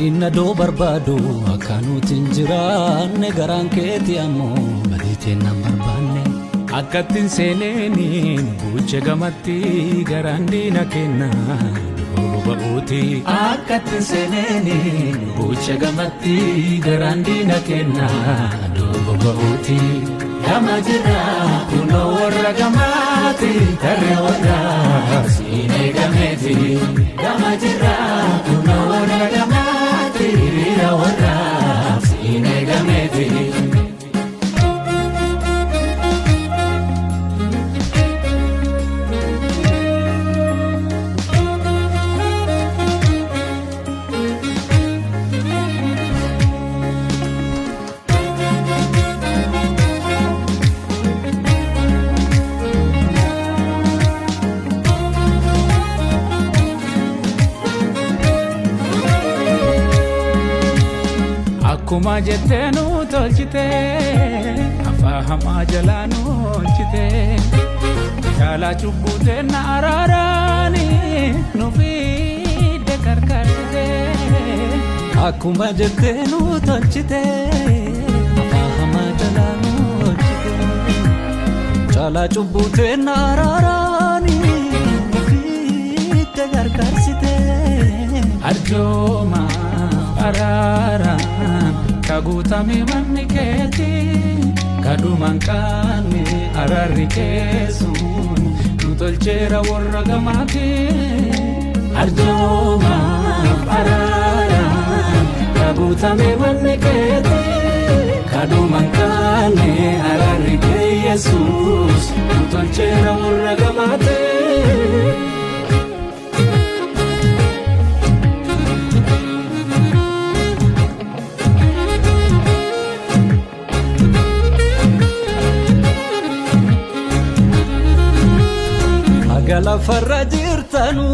inna do barbado akanu tinjiranne garan keti ammo badite nam barbanne akatin seneni buche gamatti garandina kenna bauti akatin seneni buche gamatti garandina kenna bauti Gamajira kuno warra gamati tarre warra sine gameti Gamajira kuno warra gamati rira warra sine gameti Kuma jettenu tolchite afahama jalanu olchite Chala chubbute na ararani nufide karkarsite Akuma jettenu tolchite afahama jalanu olchite Chala chubbute na ararani nufide karkarsite Arjoma arara Kagutami manni keti kaduman kani ararri kesun nutolchera warra gamati arjoma arara Kagutami manni keti kaduman kani ararri kesus nutolchera warra gamati Gala farra jirtanu